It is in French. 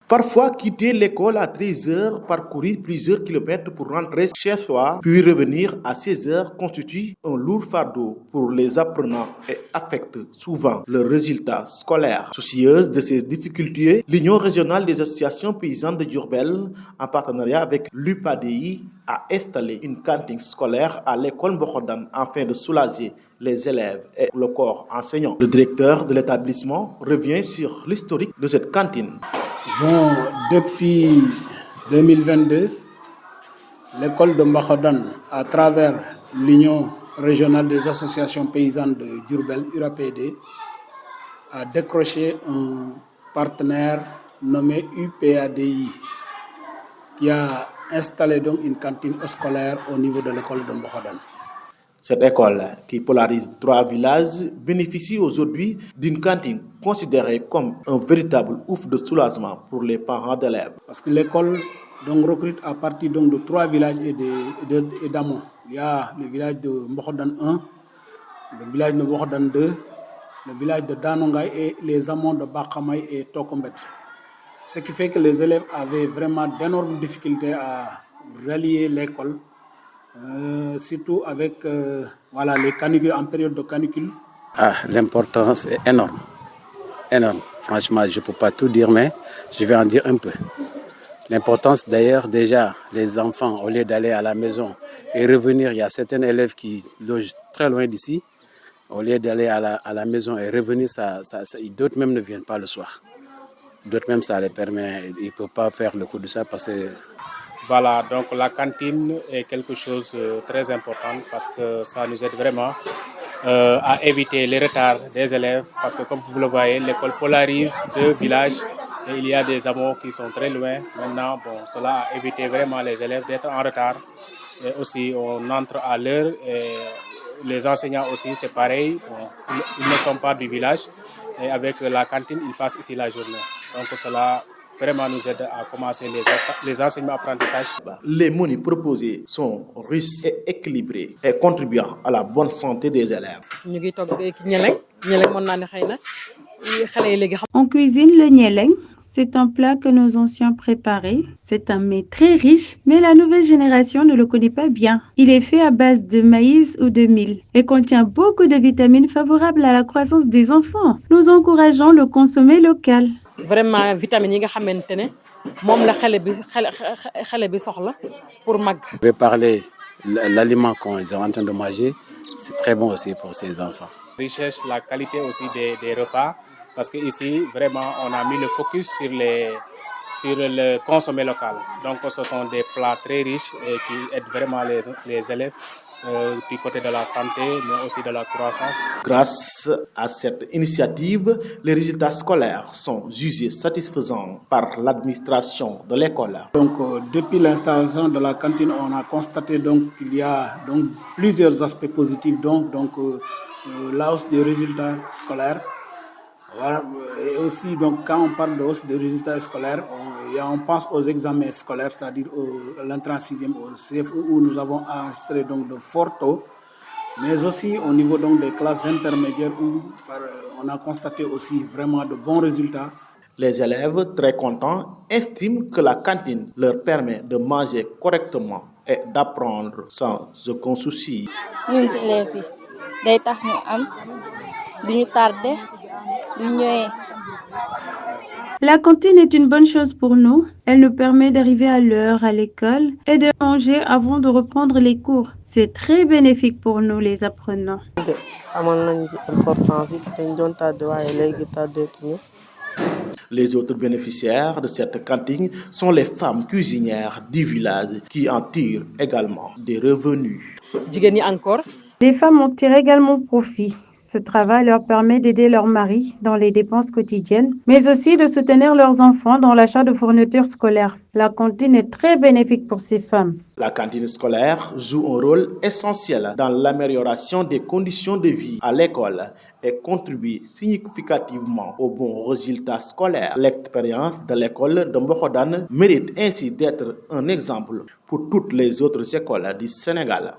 Parfois, quitter l'école à 13 heures, parcourir plusieurs kilomètres pour rentrer chez soi, puis revenir à 16 heures constitue un lourd fardeau pour les apprenants et affecte souvent leurs résultats scolaires. Soucieuse de ces difficultés, l'Union régionale des associations paysannes de Diourbel, en partenariat avec l'UPADI, a installé une cantine scolaire à l'école Mbokhodan afin de soulager les élèves et le corps enseignant. Le directeur de l'établissement revient sur l'historique de cette cantine. Bon, depuis 2022, l'école de Mbokhodan, à travers l'Union régionale des associations paysannes de Diourbel, URAPD, a décroché un partenaire nommé UPADI qui a installé donc une cantine scolaire au niveau de l'école de Mbokhodan. Cette école, qui polarise 3 villages, bénéficie aujourd'hui d'une cantine considérée comme un véritable ouf de soulagement pour les parents d'élèves. Parce que l'école donc, recrute à partir donc, de 3 villages et d'amont. Il y a le village de Mbokhodan 1, le village de Mbokhodan 2, le village de Danongay et les amont de Bakamay et Tokombet. Ce qui fait que les élèves avaient vraiment d'énormes difficultés à relier l'école. Surtout avec les canicules, en période de canicule. L'importance est énorme. Énorme. Franchement, je ne peux pas tout dire, mais je vais en dire un peu. L'importance d'ailleurs, déjà, les enfants, au lieu d'aller à la maison et revenir, il y a certains élèves qui logent très loin d'ici. Au lieu d'aller à la maison et revenir, d'autres même ne viennent pas le soir. D'autres même, ça les permet, ils ne peuvent pas faire le coup de ça parce que... Voilà, donc la cantine est quelque chose de très important parce que ça nous aide vraiment à éviter les retards des élèves parce que comme vous le voyez, l'école polarise 2 villages et il y a des hameaux qui sont très loin. Maintenant, cela a évité vraiment les élèves d'être en retard et aussi on entre à l'heure et les enseignants aussi c'est pareil, ils ne sont pas du village et avec la cantine ils passent ici la journée. Donc cela vraiment nous aide à commencer les enseignements apprentissages. Les menus proposés sont riches et équilibrés et contribuant à la bonne santé des élèves. On cuisine le nieleng. C'est un plat que nos anciens préparaient. C'est un mets très riche, mais la nouvelle génération ne le connaît pas bien. Il est fait à base de maïs ou de mil et contient beaucoup de vitamines favorables à la croissance des enfants. Nous encourageons le consommer local. Vraiment, vitamines yi nga xamantene mom la xalé bi soxla pour mag. Je vais parler l'aliment qu'ils sont en train de manger, c'est très bon aussi pour ces enfants. Richesse, la qualité aussi des repas parce que ici vraiment on a mis le focus sur le consommé local. Donc ce sont des plats très riches et qui aident vraiment les élèves du côté de la santé, mais aussi de la croissance. Grâce à cette initiative, les résultats scolaires sont jugés satisfaisants par l'administration de l'école. Donc, depuis l'installation de la cantine, on a constaté donc qu'il y a donc plusieurs aspects positifs. Donc la hausse des résultats scolaires. Voilà. Et aussi, donc, quand on parle de hausse des résultats scolaires, on pense aux examens scolaires, c'est-à-dire l'entrée en 6e au CFE, où nous avons enregistré donc, de forts taux, mais aussi au niveau donc, des classes intermédiaires, où on a constaté aussi vraiment de bons résultats. Les élèves, très contents, estiment que la cantine leur permet de manger correctement et d'apprendre sans aucun souci. La cantine est une bonne chose pour nous. Elle nous permet d'arriver à l'heure à l'école et de manger avant de reprendre les cours. C'est très bénéfique pour nous, les apprenants. Les autres bénéficiaires de cette cantine sont les femmes cuisinières du village qui en tirent également des revenus. Les femmes en tirent également profit. Ce travail leur permet d'aider leur mari dans les dépenses quotidiennes, mais aussi de soutenir leurs enfants dans l'achat de fournitures scolaires. La cantine est très bénéfique pour ces femmes. La cantine scolaire joue un rôle essentiel dans l'amélioration des conditions de vie à l'école et contribue significativement aux bons résultats scolaires. L'expérience de l'école de Mbokhodan mérite ainsi d'être un exemple pour toutes les autres écoles du Sénégal.